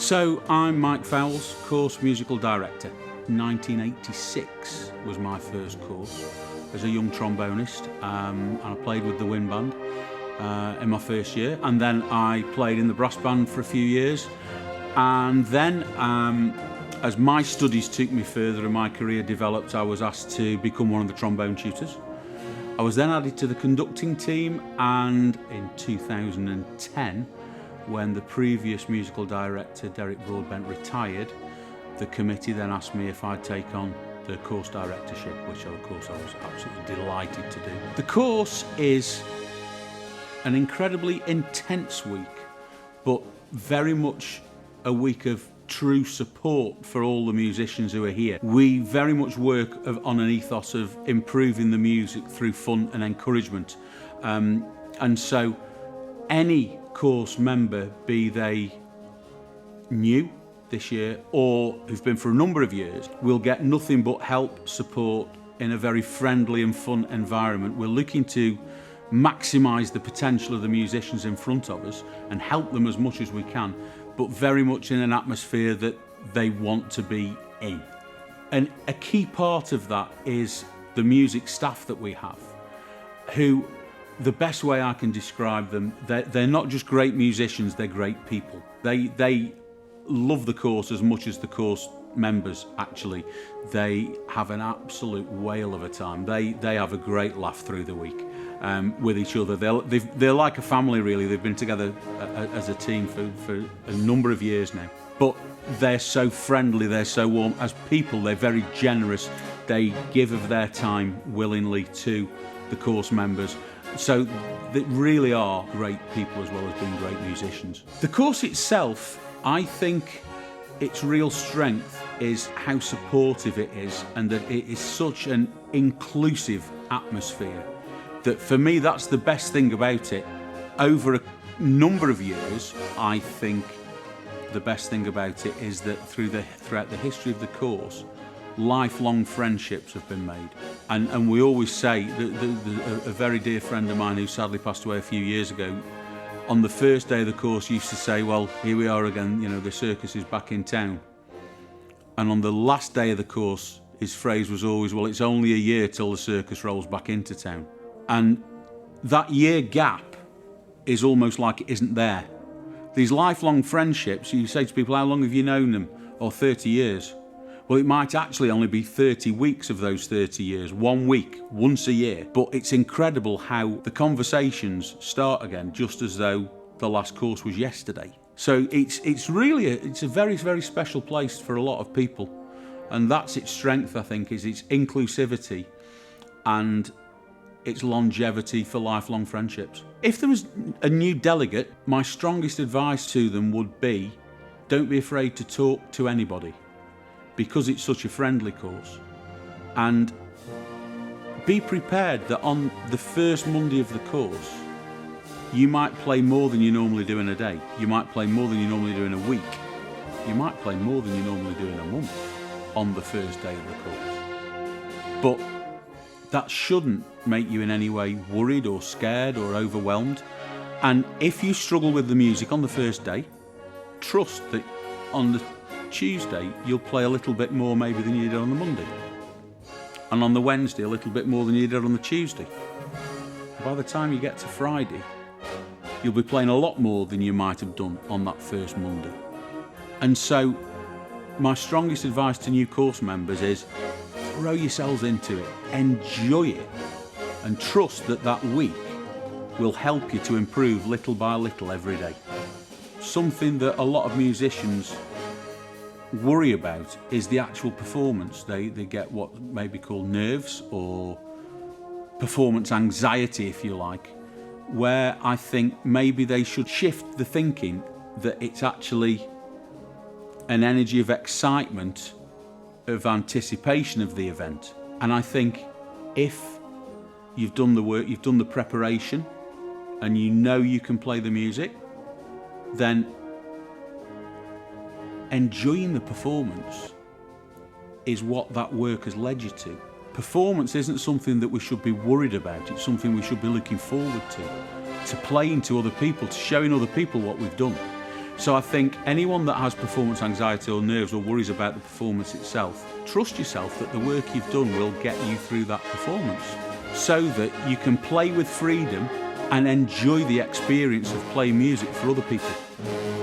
So I'm Mike Fowles, course musical director. 1986 was my first course as a young trombonist, and I played with the wind band in my first year, and then I played in the brass band for a few years, and then as my studies took me further and my career developed, I was asked to become one of the trombone tutors. I was then added to the conducting team, and in 2010, when the previous musical director, Derek Broadbent, retired, the committee then asked me if I'd take on the course directorship, which of course I was absolutely delighted to do. The course is an incredibly intense week, but very much a week of true support for all the musicians who are here. We very much work on an ethos of improving the music through fun and encouragement. And so any course member, be they new this year or who've been for a number of years, will get nothing but help, support in a very friendly and fun environment. We're looking to maximise the potential of the musicians in front of us and help them as much as we can, but very much in an atmosphere that they want to be in. And a key part of that is the music staff that we have, who, the best way I can describe them, they're not just great musicians, they're great people. They love the course as much as the course members actually. They have an absolute whale of a time. They have a great laugh through the week with each other. They're like a family, really. They've been together as a team for a number of years now. But they're so friendly, they're so warm. As people, they're very generous. They give of their time willingly to the course members. So they really are great people as well as being great musicians. The course itself, I think its real strength is how supportive it is, and that it is such an inclusive atmosphere that for me that's the best thing about it. Over a number of years, I think the best thing about it is that throughout the history of the course, lifelong friendships have been made. And we always say that a very dear friend of mine who sadly passed away a few years ago, on the first day of the course used to say, well, here we are again, you know, the circus is back in town. And on the last day of the course, his phrase was always, well, it's only a year till the circus rolls back into town. And that year gap is almost like it isn't there. These lifelong friendships, you say to people, how long have you known them? Or 30 years. Well, it might actually only be 30 weeks of those 30 years, 1 week, once a year. But it's incredible how the conversations start again, just as though the last course was yesterday. So it's really a very, very special place for a lot of people. And that's its strength, I think, is its inclusivity and its longevity for lifelong friendships. If there was a new delegate, my strongest advice to them would be, don't be afraid to talk to anybody, because it's such a friendly course. And be prepared that on the first Monday of the course, you might play more than you normally do in a day. You might play more than you normally do in a week. You might play more than you normally do in a month on the first day of the course. But that shouldn't make you in any way worried or scared or overwhelmed. And if you struggle with the music on the first day, trust that on the Tuesday you'll play a little bit more maybe than you did on the Monday, and on the Wednesday a little bit more than you did on the Tuesday. By the time you get to Friday, you'll be playing a lot more than you might have done on that first Monday. And so my strongest advice to new course members is throw yourselves into it, enjoy it, and trust that that week will help you to improve little by little every day. Something that a lot of musicians worry about is the actual performance. They get what may be called nerves or performance anxiety, if you like, where I think maybe they should shift the thinking that it's actually an energy of excitement, of anticipation of the event. And I think if you've done the work, you've done the preparation, and you know you can play the music, then enjoying the performance is what that work has led you to. Performance isn't something that we should be worried about, it's something we should be looking forward to playing to other people, to showing other people what we've done. So I think anyone that has performance anxiety or nerves or worries about the performance itself, trust yourself that the work you've done will get you through that performance, so that you can play with freedom and enjoy the experience of playing music for other people.